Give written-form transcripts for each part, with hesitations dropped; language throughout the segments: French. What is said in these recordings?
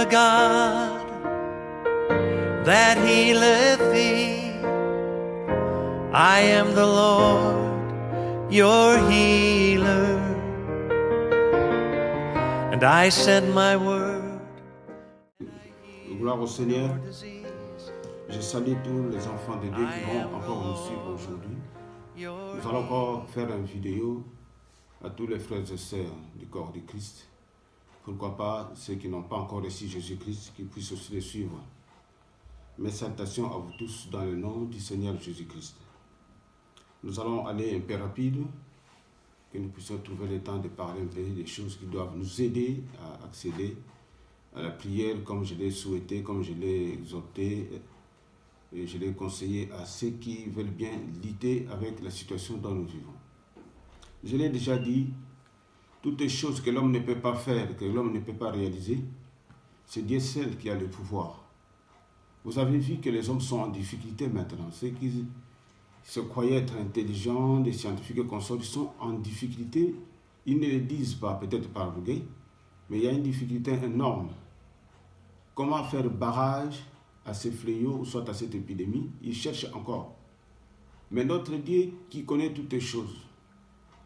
the God that healeth thee. I am the Lord, your healer, and I send my word. Gloire au Seigneur. Je salue tous les enfants de Dieu qui vont encore nous suivre aujourd'hui. Nous allons encore faire une vidéo à tous les frères et sœurs du corps de Christ. Pourquoi pas ceux qui n'ont pas encore reçu Jésus-Christ, qui puissent aussi le suivre. Mes salutations à vous tous dans le nom du Seigneur Jésus-Christ. Nous allons aller un peu rapide, que nous puissions trouver le temps de parler un peu des choses qui doivent nous aider à accéder à la prière comme je l'ai souhaité, comme je l'ai exhorté et je l'ai conseillé à ceux qui veulent bien lutter avec la situation dont nous vivons. Je l'ai déjà dit, toutes les choses que l'homme ne peut pas faire, que l'homme ne peut pas réaliser, c'est Dieu seul qui a le pouvoir. Vous avez vu que les hommes sont en difficulté maintenant. Ceux qui se croyaient être intelligents, des scientifiques et consorts, ils sont en difficulté. Ils ne le disent pas, peut-être par orgueil, mais il y a une difficulté énorme. Comment faire barrage à ces fléaux, ou soit à cette épidémie? Ils cherchent encore. Mais notre Dieu qui connaît toutes les choses,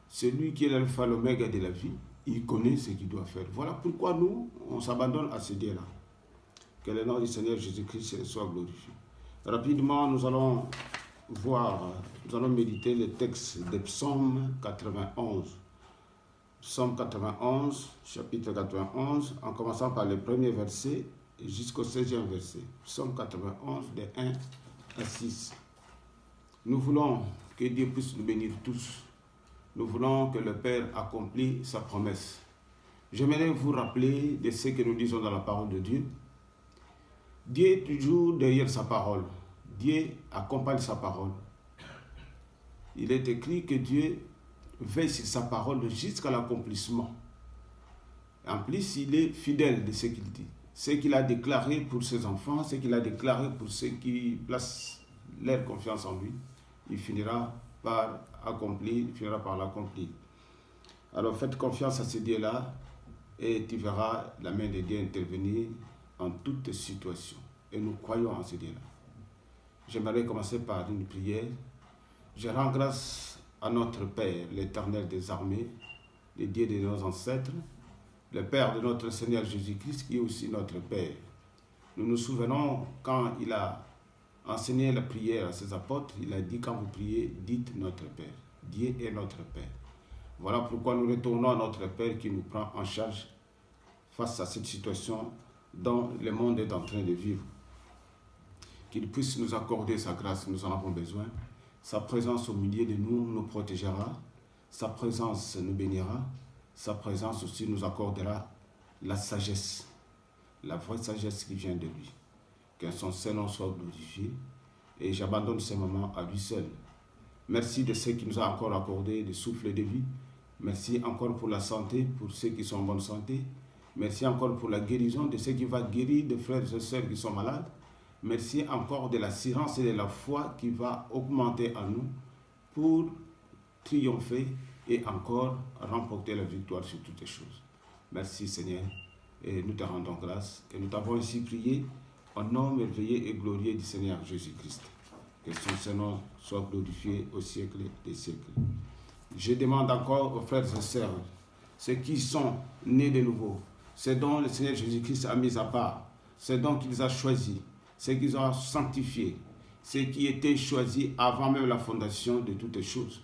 celui qui est l'alpha, l'oméga de la vie, il connaît ce qu'il doit faire. Voilà pourquoi nous, on s'abandonne à ce Dieu-là. Que le nom du Seigneur Jésus-Christ soit glorifié. Rapidement, nous allons méditer le texte de Psaume 91. Psaume 91, chapitre 91, en commençant par le premier verset jusqu'au 16e verset. Psaume 91, de 1 à 6. Nous voulons que Dieu puisse nous bénir tous. Nous voulons que le Père accomplisse sa promesse. J'aimerais vous rappeler de ce que nous disons dans la parole de Dieu. Dieu est toujours derrière sa parole. Dieu accompagne sa parole. Il est écrit que Dieu veille sur sa parole jusqu'à l'accomplissement. En plus, il est fidèle de ce qu'il dit. Ce qu'il a déclaré pour ses enfants, ce qu'il a déclaré pour ceux qui placent leur confiance en lui, il finira par accomplir, il finira par l'accomplir. Alors faites confiance à ce Dieu-là et tu verras la main de Dieu intervenir en toutes situations. Et nous croyons en ce Dieu-là. J'aimerais commencer par une prière. Je rends grâce à notre Père, l'Éternel des armées, le Dieu de nos ancêtres, le Père de notre Seigneur Jésus-Christ, qui est aussi notre Père. Nous nous souvenons quand il a enseigné la prière à ses apôtres, il a dit, quand vous priez, dites notre Père. Dieu est notre Père. Voilà pourquoi nous retournons à notre Père qui nous prend en charge face à cette situation dont le monde est en train de vivre. Qu'il puisse nous accorder sa grâce, nous en avons besoin. Sa présence au milieu de nous nous protégera. Sa présence nous bénira. Sa présence aussi nous accordera la sagesse, la vraie sagesse qui vient de lui. Que son Saint-Nom soit glorifié. Et j'abandonne ce moment à lui seul. Merci de ce qu'il nous a encore accordé, de souffle de vie. Merci encore pour la santé, pour ceux qui sont en bonne santé. Merci encore pour la guérison de ceux qui vont guérir, de frères et sœurs qui sont malades. Merci encore de l'assurance et de la foi qui va augmenter en nous pour triompher et encore remporter la victoire sur toutes les choses. Merci Seigneur, et nous te rendons grâce, et nous t'avons ainsi prié au nom merveilleux et glorieux du Seigneur Jésus-Christ. Que son Saint-Nom soit glorifié au siècle des siècles. Je demande encore aux frères et sœurs, ceux qui sont nés de nouveau, ceux dont le Seigneur Jésus-Christ a mis à part, ceux dont il a choisi, ceux qu'ils ont sanctifiés, ceux qui étaient choisis avant même la fondation de toutes les choses.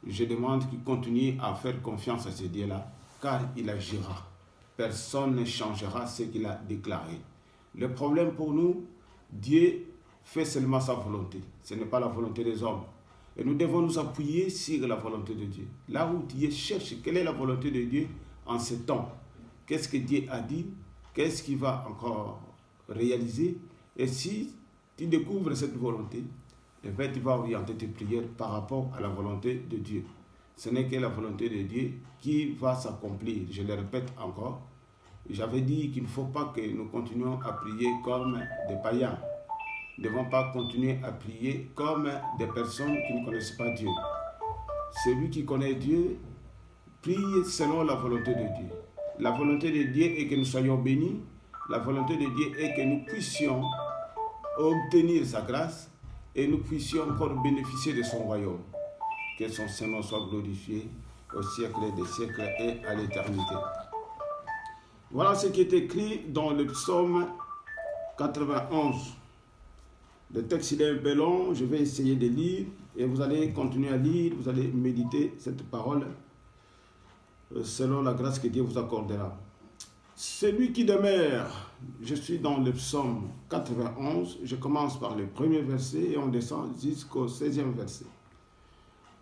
Je demande qu'ils continuent à faire confiance à ce Dieu-là, car il agira. Personne ne changera ce qu'il a déclaré. Le problème pour nous, Dieu fait seulement sa volonté. Ce n'est pas la volonté des hommes. Et nous devons nous appuyer sur la volonté de Dieu. Là où Dieu cherche, quelle est la volonté de Dieu en ce temps? Qu'est-ce que Dieu a dit? Qu'est-ce qu'il va encore réaliser? Et si tu découvres cette volonté, eh bien, tu vas orienter tes prières par rapport à la volonté de Dieu. Ce n'est que la volonté de Dieu qui va s'accomplir. Je le répète encore. J'avais dit qu'il ne faut pas que nous continuions à prier comme des païens. Nous ne devons pas continuer à prier comme des personnes qui ne connaissent pas Dieu. Celui qui connaît Dieu prie selon la volonté de Dieu. La volonté de Dieu est que nous soyons bénis. La volonté de Dieu est que nous puissions obtenir sa grâce et nous puissions encore bénéficier de son royaume. Que son Seigneur soit glorifié au siècle des siècles et à l'éternité. Voilà ce qui est écrit dans le psaume 91. Le texte il est un peu long, je vais essayer de lire et vous allez continuer à lire, vous allez méditer cette parole selon la grâce que Dieu vous accordera. Celui qui demeure, je suis dans le psaume 91, je commence par le premier verset et on descend jusqu'au 16e verset.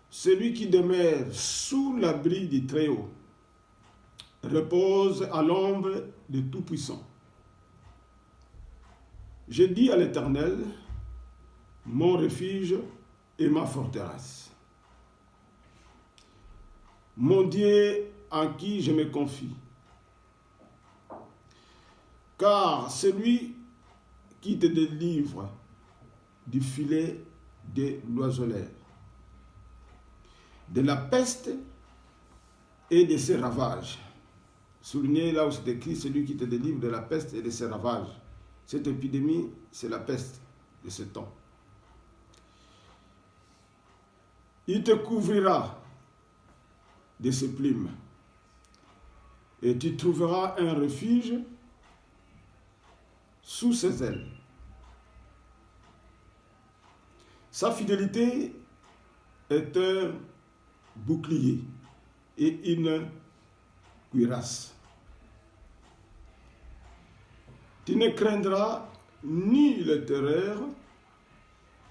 Celui qui demeure sous l'abri du Très-Haut repose à l'ombre du Tout-Puissant. Je dis à l'Éternel, mon refuge et ma forteresse, mon Dieu en qui je me confie. Car celui qui te délivre du filet de l'oiseleur, de la peste et de ses ravages. Soulignez là où c'est écrit, celui qui te délivre de la peste et de ses ravages. Cette épidémie, c'est la peste de ce temps. Il te couvrira de ses plumes et tu trouveras un refuge sous ses ailes. Sa fidélité est un bouclier et une cuirasse. Tu ne craindras ni les terreurs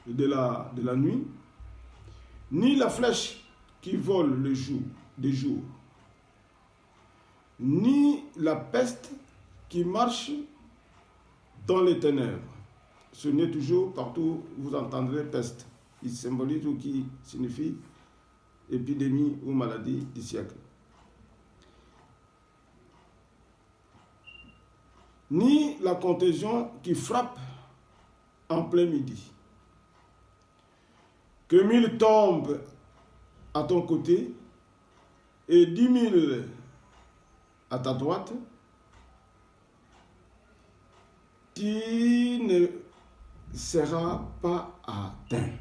de la nuit, ni la flèche qui vole le jour, ni la peste qui marche dans les ténèbres. Souvenez toujours, partout vous entendrez peste, qui symbolise ou qui signifie épidémie ou maladie du siècle. Ni la contagion qui frappe en plein midi. Que 1000 tombent à ton côté et 10 000 à ta droite, tu ne seras pas atteint.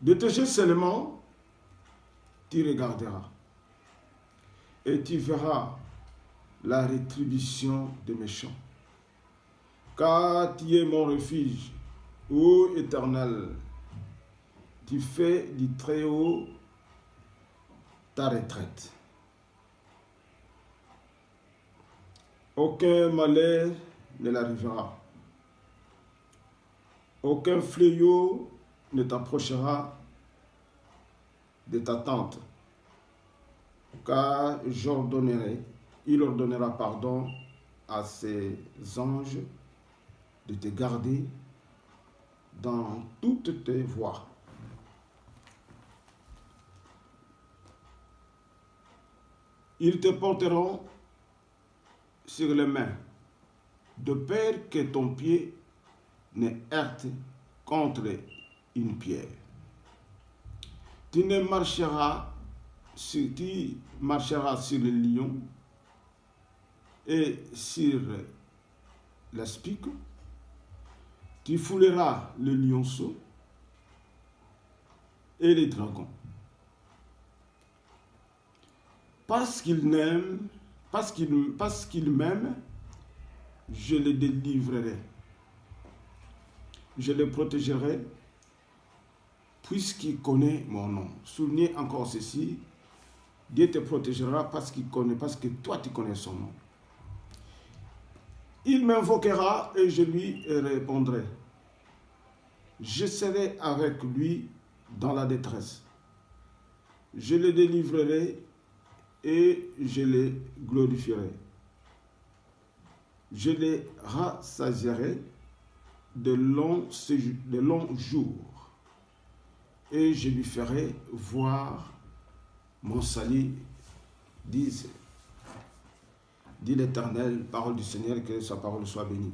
De tes yeux seulement, tu regarderas et tu verras la rétribution des méchants. Car tu es mon refuge, ô Éternel, tu fais du Très-Haut ta retraite. Aucun malheur ne l'arrivera. Aucun fléau ne t'approchera de ta tente. Car il ordonnera pardon à ses anges de te garder dans toutes tes voies. Ils te porteront sur les mains, de peur que ton pied ne heurte contre une pierre. Tu marcheras sur le lion et sur l'aspic. Tu fouleras le lionceau et les dragons. Parce qu'il m'aime, je le délivrerai. Je le protégerai, puisqu'il connaît mon nom. Souvenez encore ceci, Dieu te protégera parce qu'il connaît, parce que toi tu connais son nom. Il m'invoquera et je lui répondrai. Je serai avec lui dans la détresse. Je le délivrerai et je le glorifierai. Je le rassasierai de longs jours et je lui ferai voir mon salut, dit l'Éternel, parole du Seigneur, que sa parole soit bénie.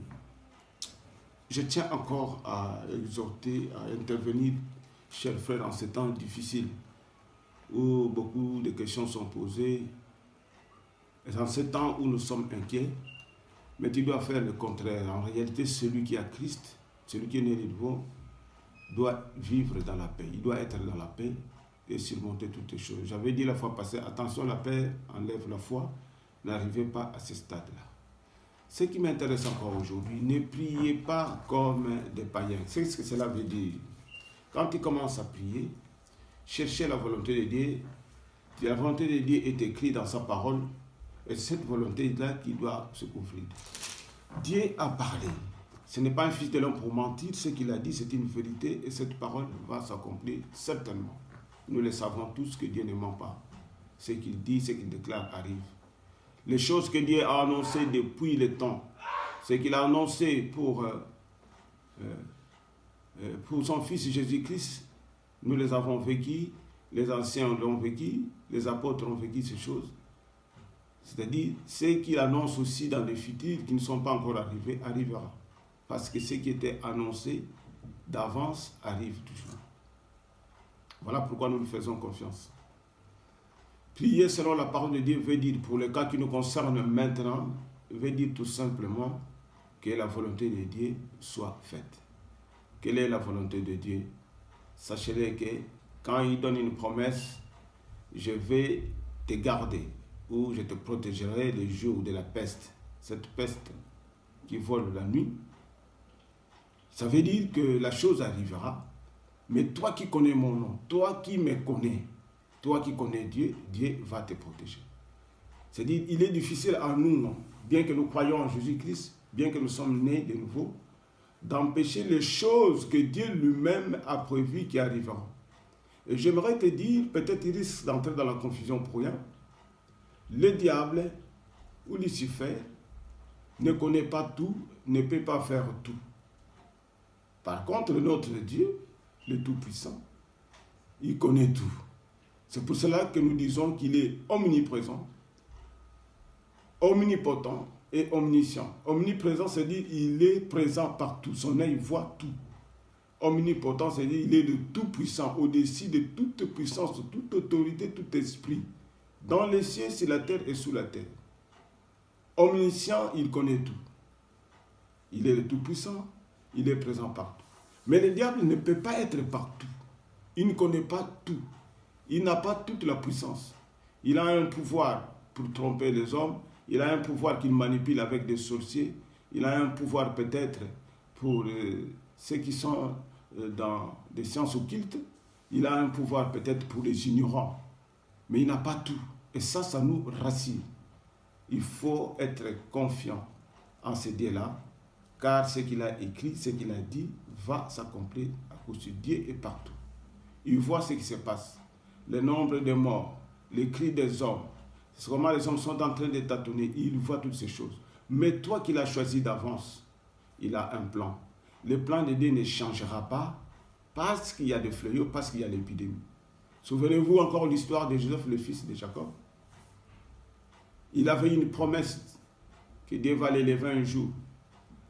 Je tiens encore à exhorter, à intervenir, chers frères, en ces temps difficiles où beaucoup de questions sont posées Et dans ce temps où nous sommes inquiets, mais tu dois faire le contraire. En réalité, celui qui a Christ, celui qui est né de nouveau, doit vivre dans la paix. Il doit être dans la paix et surmonter toutes les choses. J'avais dit la fois passée, attention, la paix enlève la foi. N'arrivez pas à ce stade-là. Ce qui m'intéresse encore aujourd'hui, ne priez pas comme des païens. C'est ce que cela veut dire. Quand tu commences à prier, cherchez la volonté de Dieu. La volonté de Dieu est écrite dans sa parole. Et c'est cette volonté-là qui doit se couvrir. Dieu a parlé. Ce n'est pas un fils de l'homme pour mentir. Ce qu'il a dit, c'est une vérité. Et cette parole va s'accomplir certainement. Nous le savons tous que Dieu ne ment pas. Ce qu'il dit, ce qu'il déclare arrive. Les choses que Dieu a annoncées depuis le temps, ce qu'il a annoncé pour son Fils Jésus-Christ, nous les avons vécues, les anciens l'ont vécu, les apôtres ont vécu ces choses. C'est-à-dire, ce qu'il annonce aussi dans les futurs qui ne sont pas encore arrivés, arrivera. Parce que ce qui était annoncé d'avance arrive toujours. Voilà pourquoi nous lui faisons confiance. Prier selon la parole de Dieu veut dire, pour le cas qui nous concerne maintenant, veut dire tout simplement que la volonté de Dieu soit faite. Quelle est la volonté de Dieu? Sachez-le que quand il donne une promesse, je vais te garder ou je te protégerai les jours de la peste. Cette peste qui vole la nuit, ça veut dire que la chose arrivera. Mais toi qui connais mon nom, toi qui me connais, toi qui connais Dieu, Dieu va te protéger. C'est-à-dire, il est difficile à nous, bien que nous croyons en Jésus-Christ, bien que nous sommes nés de nouveau, d'empêcher les choses que Dieu lui-même a prévues qui arriveront. Et j'aimerais te dire, peut-être il risque d'entrer dans la confusion pour rien, le diable ou Lucifer ne connaît pas tout, ne peut pas faire tout. Par contre, notre Dieu, le Tout-Puissant, il connaît tout. C'est pour cela que nous disons qu'il est omniprésent, omnipotent et omniscient. Omniprésent, c'est-à-dire qu'il est présent partout. Son œil voit tout. Omnipotent, c'est-à-dire qu'il est le Tout-Puissant, au-dessus de toute puissance, de toute autorité, tout esprit, dans les cieux, sur la terre et sous la terre. Omniscient, il connaît tout. Il est le Tout-Puissant, il est présent partout. Mais le diable ne peut pas être partout. Il ne connaît pas tout. Il n'a pas toute la puissance. Il a un pouvoir pour tromper les hommes. Il a un pouvoir qu'il manipule avec des sorciers. Il a un pouvoir peut-être pour ceux qui sont dans des sciences occultes. Il a un pouvoir peut-être pour les ignorants. Mais il n'a pas tout. Et ça nous rassure. Il faut être confiant en ce Dieu-là, car ce qu'il a écrit, ce qu'il a dit, va s'accomplir à cause de Dieu et partout. Il voit ce qui se passe. Le nombre de morts, les cris des hommes, comment les hommes sont en train de tâtonner, il voit toutes ces choses. Mais toi qui l'as choisi d'avance, il a un plan. Le plan de Dieu ne changera pas parce qu'il y a des fléaux, parce qu'il y a l'épidémie. Souvenez-vous encore l'histoire de Joseph, le fils de Jacob. Il avait une promesse que Dieu va l'élever un jour.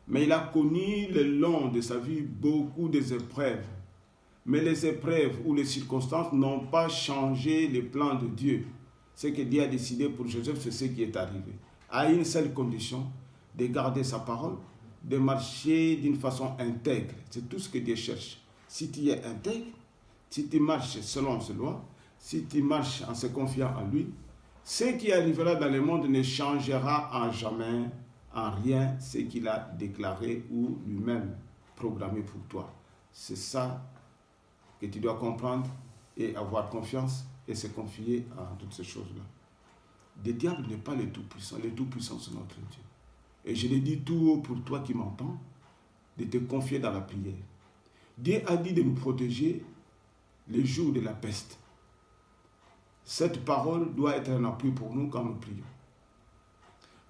Mais il a connu le long de sa vie beaucoup d'épreuves. Mais les épreuves ou les circonstances n'ont pas changé les plans de Dieu. Ce que Dieu a décidé pour Joseph, c'est ce qui est arrivé. À une seule condition, de garder sa parole, de marcher d'une façon intègre. C'est tout ce que Dieu cherche. Si tu es intègre, si tu marches selon ses lois, si tu marches en se confiant en lui, ce qui arrivera dans le monde ne changera en jamais, en rien, ce qu'il a déclaré ou lui-même programmé pour toi. C'est ça que tu dois comprendre et avoir confiance et se confier à toutes ces choses-là. Le diable n'est pas le Tout-Puissant. Le Tout-Puissant, c'est notre Dieu. Et je le dis tout haut pour toi qui m'entends, de te confier dans la prière. Dieu a dit de nous protéger les jours de la peste. Cette parole doit être un appui pour nous quand nous prions.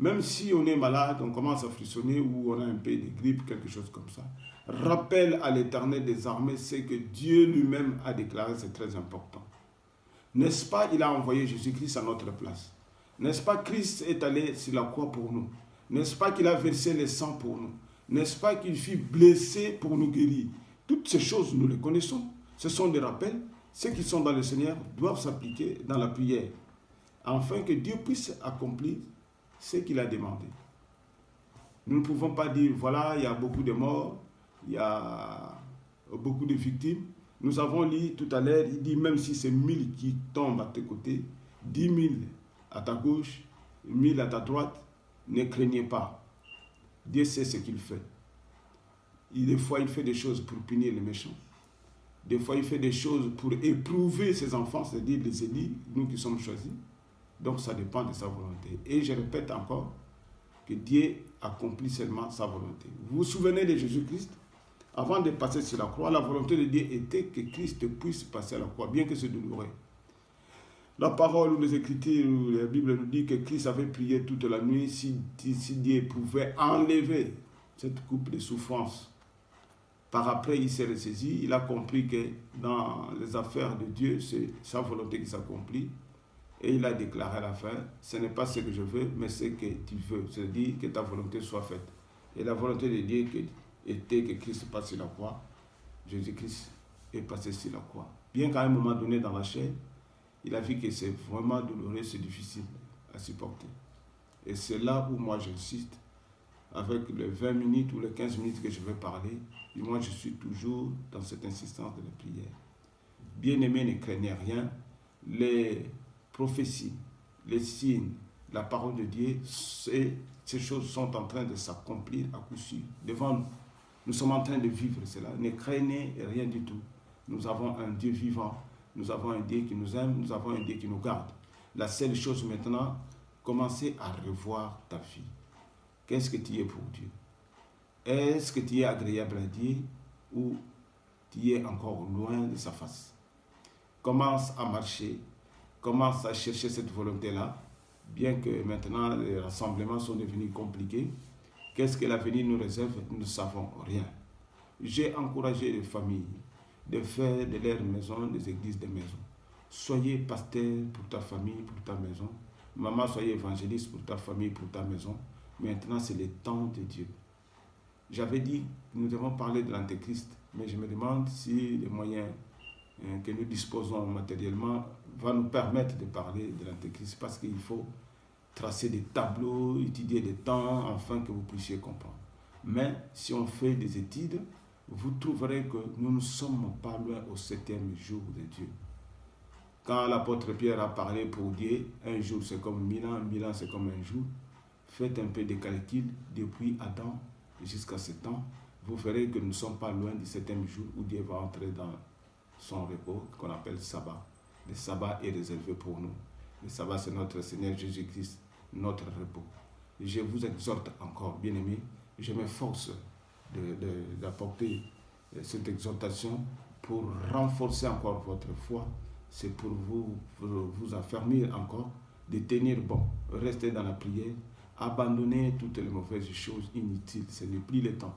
Même si on est malade, on commence à frissonner ou on a un peu de grippe, quelque chose comme ça. Rappelle à l'Éternel des armées ce que Dieu lui-même a déclaré, c'est très important. N'est-ce pas, il a envoyé Jésus-Christ à notre place. N'est-ce pas, Christ est allé sur la croix pour nous. N'est-ce pas qu'il a versé le sang pour nous. N'est-ce pas qu'il fut blessé pour nous guérir. Toutes ces choses, nous les connaissons. Ce sont des rappels. Ceux qui sont dans le Seigneur doivent s'appliquer dans la prière, afin que Dieu puisse accomplir ce qu'il a demandé. Nous ne pouvons pas dire, voilà, il y a beaucoup de morts, il y a beaucoup de victimes. Nous avons lu tout à l'heure, il dit, même si c'est 1000 qui tombent à tes côtés, 10 000 à ta gauche, 1000 à ta droite, ne craignez pas. Dieu sait ce qu'il fait. Des fois, il fait des choses pour punir les méchants. Des fois, il fait des choses pour éprouver ses enfants, c'est-à-dire les élus, nous qui sommes choisis. Donc, ça dépend de sa volonté. Et je répète encore que Dieu accomplit seulement sa volonté. Vous vous souvenez de Jésus-Christ? Avant de passer sur la croix, la volonté de Dieu était que Christ puisse passer à la croix, bien que c'est douloureux. La parole ou les Écritures, ou la Bible nous dit que Christ avait prié toute la nuit si Dieu pouvait enlever cette coupe de souffrance. Par après, il s'est ressaisi, il a compris que dans les affaires de Dieu, c'est sa volonté qui s'accomplit. Et il a déclaré à la fin, ce n'est pas ce que je veux, mais ce que tu veux. C'est-à-dire que ta volonté soit faite. Et la volonté de Dieu était que Christ passe sur la croix. Jésus-Christ est passé sur la croix. Bien qu'à un moment donné dans la chair, il a vu que c'est vraiment douloureux, c'est difficile à supporter. Et c'est là où moi j'insiste, avec les 20 minutes ou les 15 minutes que je vais parler, et moi je suis toujours dans cette insistance de la prière. Bien-aimés, ne craignez rien. Les prophéties, les signes, la parole de Dieu, ces choses sont en train de s'accomplir à coup sûr devant nous. Nous sommes en train de vivre cela. Ne craignez rien du tout. Nous avons un Dieu vivant. Nous avons un Dieu qui nous aime. Nous avons un Dieu qui nous garde. La seule chose maintenant, commencez à revoir ta vie. Qu'est-ce que tu es pour Dieu? Est-ce que tu es agréable à Dieu ou tu es encore loin de sa face? Commence à marcher. Commence à chercher cette volonté-là. Bien que maintenant les rassemblements sont devenus compliqués. Qu'est-ce que l'avenir nous réserve? Nous ne savons rien. J'ai encouragé les familles de faire de leur maison des églises de maison. Soyez pasteur pour ta famille, pour ta maison. Maman, soyez évangéliste pour ta famille, pour ta maison. Maintenant, c'est le temps de Dieu. J'avais dit que nous devons parler de l'Antéchrist, mais je me demande si les moyens que nous disposons matériellement vont nous permettre de parler de l'Antéchrist, parce qu'il faut tracer des tableaux, étudier des temps, afin que vous puissiez comprendre. Mais si on fait des études, vous trouverez que nous ne sommes pas loin au 7e jour de Dieu. Quand l'apôtre Pierre a parlé pour Dieu, un jour c'est comme 1000 ans, 1000 ans c'est comme un jour. Faites un peu de calcul depuis Adam jusqu'à ce temps. Vous verrez que nous ne sommes pas loin du 7e jour où Dieu va entrer dans son repos, qu'on appelle sabbat. Le sabbat est réservé pour nous. Le sabbat, c'est notre Seigneur Jésus-Christ, notre repos. Et je vous exhorte encore, bien-aimés, je m'efforce d'apporter cette exhortation pour renforcer encore votre foi. C'est pour vous affermir encore, de tenir bon, rester dans la prière, abandonner toutes les mauvaises choses inutiles. Ce n'est plus le temps.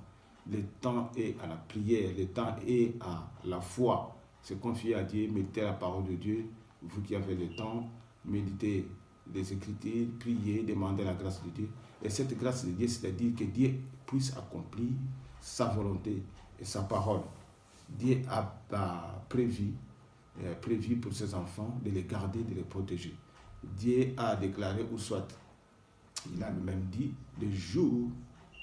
Le temps est à la prière, le temps est à la foi. Se confier à Dieu, méditer la parole de Dieu. Vous qui avez le temps, méditez les Écritures, priez, demandez la grâce de Dieu. Et cette grâce de Dieu, c'est-à-dire que Dieu puisse accomplir sa volonté et sa parole. Dieu a prévu pour ses enfants de les garder, de les protéger. Dieu a déclaré, ou soit, il a même dit, le jour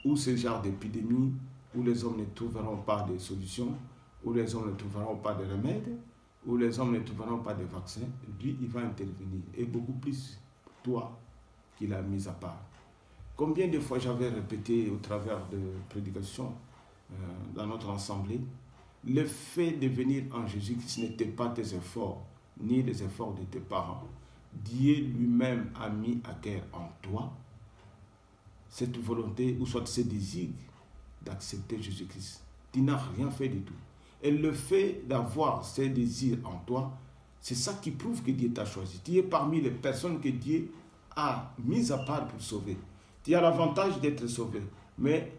où ce genre d'épidémie, où les hommes ne trouveront pas de solution, où les hommes ne trouveront pas de remède, où les hommes ne trouveront pas de vaccin, lui, il va intervenir. Et beaucoup plus, toi, qu'il a mis à part. Combien de fois j'avais répété au travers de prédications dans notre assemblée, le fait de venir en Jésus-Christ n'était pas tes efforts, ni les efforts de tes parents. Dieu lui-même a mis à cœur en toi cette volonté, ou soit ce désir d'accepter Jésus-Christ. Tu n'as rien fait du tout. Et le fait d'avoir ces désirs en toi, c'est ça qui prouve que Dieu t'a choisi. Tu es parmi les personnes que Dieu a mises à part pour sauver. Tu as l'avantage d'être sauvé. Mais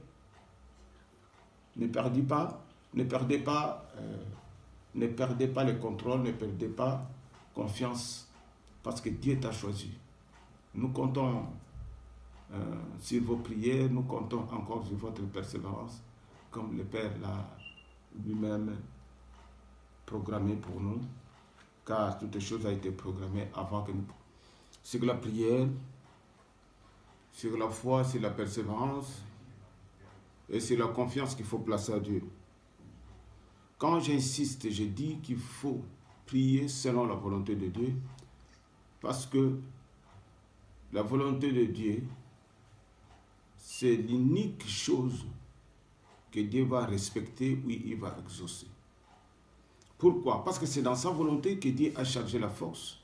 ne perdez pas le contrôle, ne perdez pas confiance, parce que Dieu t'a choisi. Nous comptons sur vos prières, nous comptons encore sur votre persévérance, comme le Père l'a lui-même programmé pour nous, car toutes les choses ont été programmées avant que nous... C'est que la prière, sur la foi, sur la persévérance et sur la confiance qu'il faut placer à Dieu. Quand j'insiste, je dis qu'il faut prier selon la volonté de Dieu, parce que la volonté de Dieu, c'est l'unique chose que Dieu va respecter ou il va exaucer. Pourquoi? Parce que c'est dans sa volonté que Dieu a chargé la force,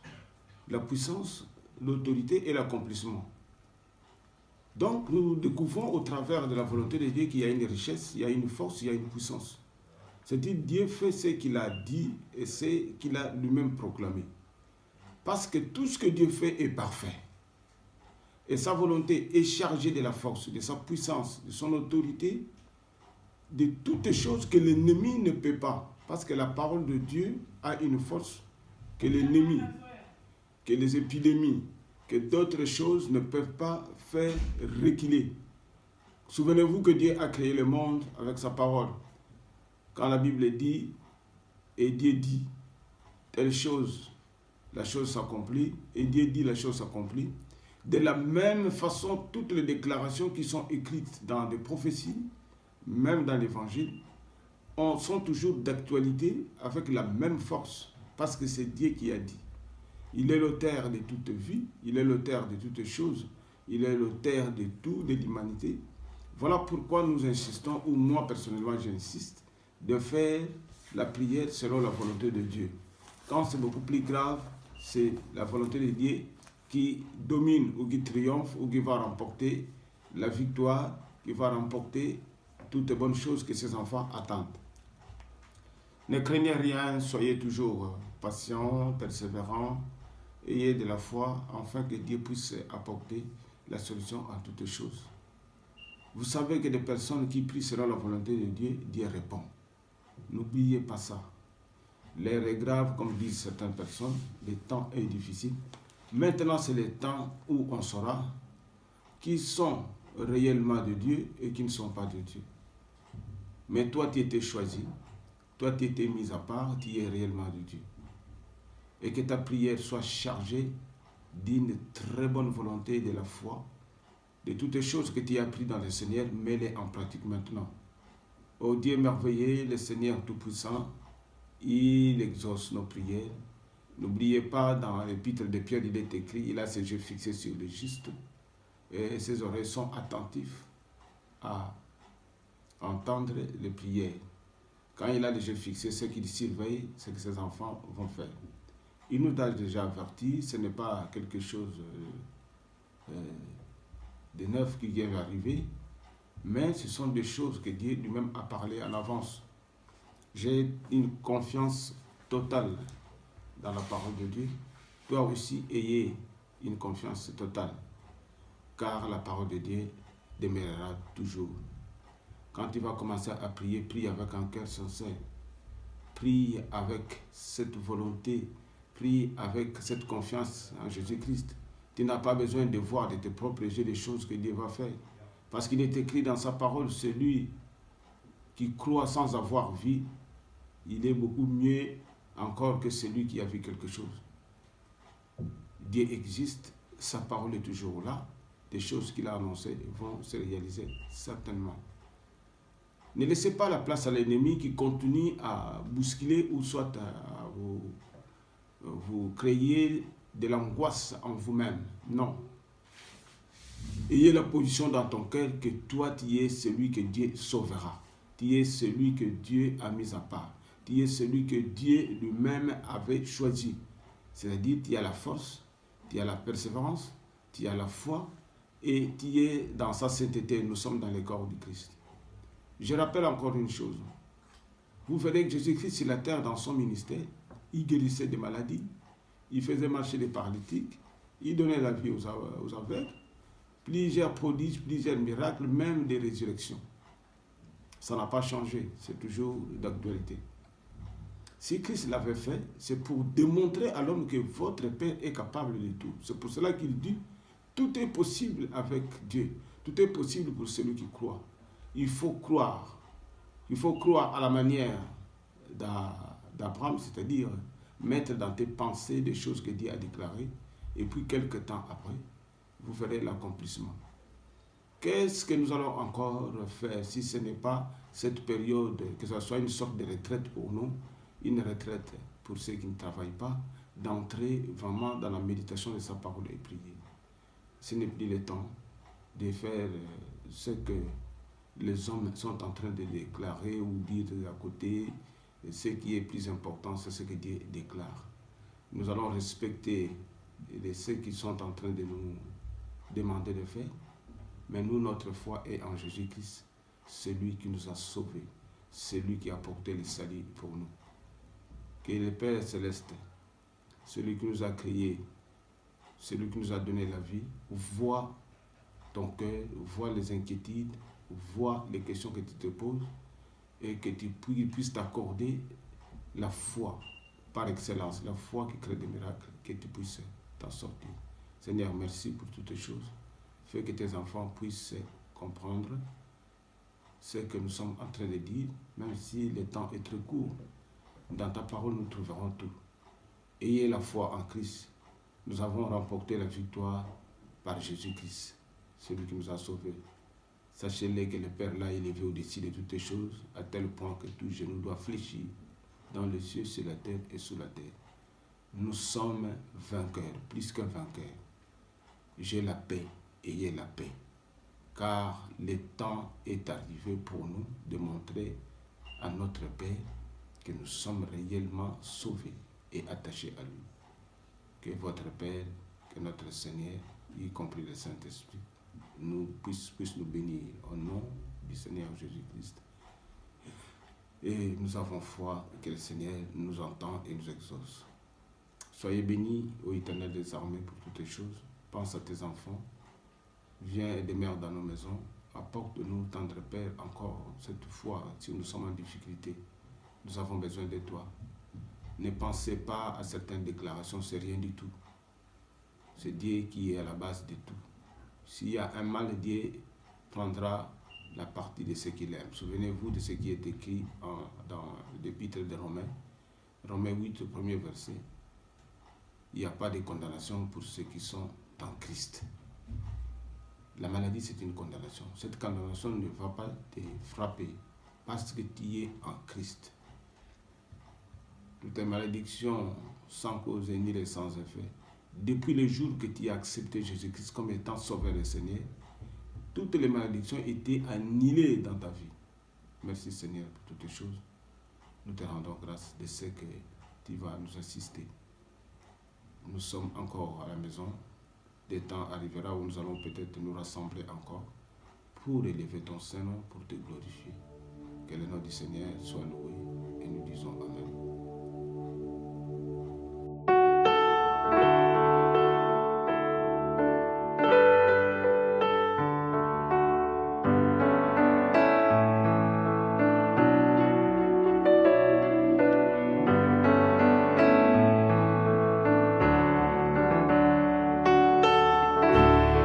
la puissance, l'autorité et l'accomplissement. Donc nous découvrons au travers de la volonté de Dieu qu'il y a une richesse, il y a une force, il y a une puissance. C'est-à-dire Dieu fait ce qu'il a dit et ce qu'il a lui-même proclamé. Parce que tout ce que Dieu fait est parfait. Et sa volonté est chargée de la force, de sa puissance, de son autorité, de toutes choses que l'ennemi ne peut pas. Parce que la parole de Dieu a une force que l'ennemi, que les épidémies, que d'autres choses ne peuvent pas faire reculer. Souvenez-vous que Dieu a créé le monde avec sa parole. Quand la Bible dit, et Dieu dit, telle chose, la chose s'accomplit, et Dieu dit, la chose s'accomplit. De la même façon, toutes les déclarations qui sont écrites dans des prophéties, même dans l'Évangile, sont toujours d'actualité avec la même force, parce que c'est Dieu qui a dit. Il est l'auteur de toute vie, il est l'auteur de toutes choses, il est l'auteur de tout, de l'humanité. Voilà pourquoi nous insistons, ou moi personnellement j'insiste, de faire la prière selon la volonté de Dieu. Quand c'est beaucoup plus grave, c'est la volonté de Dieu qui domine ou qui triomphe ou qui va remporter la victoire, qui va remporter toutes les bonnes choses que ses enfants attendent. Ne craignez rien, soyez toujours patients, persévérants, ayez de la foi, afin que Dieu puisse apporter la solution à toutes choses. Vous savez que des personnes qui prient selon la volonté de Dieu, Dieu répond. N'oubliez pas ça. L'air est grave, comme disent certaines personnes, le temps est difficile. Maintenant, c'est le temps où on saura qui sont réellement de Dieu et qui ne sont pas de Dieu. Mais toi, tu étais choisi, toi, tu étais mis à part, tu es réellement de Dieu. Et que ta prière soit chargée d'une très bonne volonté de la foi, de toutes les choses que tu as apprises dans le Seigneur, mets-les en pratique maintenant. Ô Dieu merveilleux, le Seigneur Tout-Puissant, il exauce nos prières. N'oubliez pas, dans l'épître de Pierre, il est écrit, il a ses yeux fixés sur le juste et ses oreilles sont attentives à entendre les prières. Quand il a les yeux fixés, ce qu'il surveille, c'est que ses enfants vont faire. Il nous a déjà averti, ce n'est pas quelque chose de neuf qui vient d'arriver, mais ce sont des choses que Dieu lui-même a parlé en avance. J'ai une confiance totale dans la parole de Dieu. Toi aussi, ayez une confiance totale, car la parole de Dieu demeurera toujours. Quand tu vas commencer à prier, prie avec un cœur sincère. Prie avec cette volonté, prie avec cette confiance en Jésus-Christ. Tu n'as pas besoin de voir de tes propres yeux les choses que Dieu va faire. Parce qu'il est écrit dans sa parole, celui qui croit sans avoir vu, il est beaucoup mieux encore que celui qui a vu quelque chose. Dieu existe, sa parole est toujours là, des choses qu'il a annoncées vont se réaliser certainement. Ne laissez pas la place à l'ennemi qui continue à bousculer ou soit à vous créer de l'angoisse en vous-même. Non. Ayez la position dans ton cœur que toi, tu es celui que Dieu sauvera. Tu es celui que Dieu a mis à part. Tu es celui que Dieu lui-même avait choisi. C'est-à-dire, tu as la force, tu as la persévérance, tu as la foi et tu es dans sa sainteté. Nous sommes dans le corps du Christ. Je rappelle encore une chose. Vous verrez que Jésus-Christ sur la terre, dans son ministère, il guérissait des maladies, il faisait marcher les paralytiques, il donnait la vie aux aveugles, plusieurs prodiges, plusieurs miracles, même des résurrections. Ça n'a pas changé, c'est toujours d'actualité. Si Christ l'avait fait, c'est pour démontrer à l'homme que votre Père est capable de tout. C'est pour cela qu'il dit, tout est possible avec Dieu. Tout est possible pour celui qui croit. Il faut croire. Il faut croire à la manière d'Abraham, c'est-à-dire mettre dans tes pensées des choses que Dieu a déclarées. Et puis, quelques temps après, vous verrez l'accomplissement. Qu'est-ce que nous allons encore faire si ce n'est pas cette période, que ce soit une sorte de retraite pour nous, une retraite pour ceux qui ne travaillent pas, d'entrer vraiment dans la méditation de sa parole et prier. Ce n'est plus le temps de faire ce que les hommes sont en train de déclarer ou dire à côté. Ce qui est plus important, c'est ce que Dieu déclare. Nous allons respecter ceux qui sont en train de nous demander de faire, mais nous, notre foi est en Jésus-Christ, celui qui nous a sauvés, celui qui a porté le salut pour nous. Que le Père Céleste, celui qui nous a créés, celui qui nous a donné la vie, voit ton cœur, voit les inquiétudes, voit les questions que tu te poses et que tu puisses t'accorder la foi par excellence, la foi qui crée des miracles, que tu puisses t'en sortir. Seigneur, merci pour toutes les choses. Fais que tes enfants puissent comprendre ce que nous sommes en train de dire, même si le temps est très court. Dans ta parole, nous trouverons tout. Ayez la foi en Christ. Nous avons remporté la victoire par Jésus-Christ, celui qui nous a sauvés. Sachez-le que le Père l'a élevé au-dessus de toutes les choses, à tel point que tout genou doit fléchir dans les cieux, sur la terre et sous la terre. Nous sommes vainqueurs, plus qu'un vainqueur. J'ai la paix, ayez la paix. Car le temps est arrivé pour nous de montrer à notre Père que nous sommes réellement sauvés et attachés à lui. Que votre Père, que notre Seigneur, y compris le Saint-Esprit, puisse nous bénir au nom du Seigneur Jésus-Christ. Et nous avons foi que le Seigneur nous entend et nous exauce. Soyez bénis, ô Éternel des armées, pour toutes les choses. Pense à tes enfants. Viens et demeure dans nos maisons. Apporte-nous, tendre Père, encore cette fois, si nous sommes en difficulté. Nous avons besoin de toi. Ne pensez pas à certaines déclarations, c'est rien du tout. C'est Dieu qui est à la base de tout. S'il y a un mal, Dieu prendra la partie de ce qu'il aime. Souvenez-vous de ce qui est écrit dans l'épître de Romains. Romains 8, le premier verset. Il n'y a pas de condamnation pour ceux qui sont en Christ. La maladie, c'est une condamnation. Cette condamnation ne va pas te frapper parce que tu es en Christ. Toutes les malédictions sans cause ni sans effet. Depuis le jour que tu as accepté Jésus-Christ comme étant sauveur et Seigneur, toutes les malédictions étaient annihilées dans ta vie. Merci Seigneur pour toutes les choses. Nous te rendons grâce de ce que tu vas nous assister. Nous sommes encore à la maison. Des temps arrivera où nous allons peut-être nous rassembler encore pour élever ton Saint-Nom, pour te glorifier. Que le nom du Seigneur soit loué et nous disons Amen.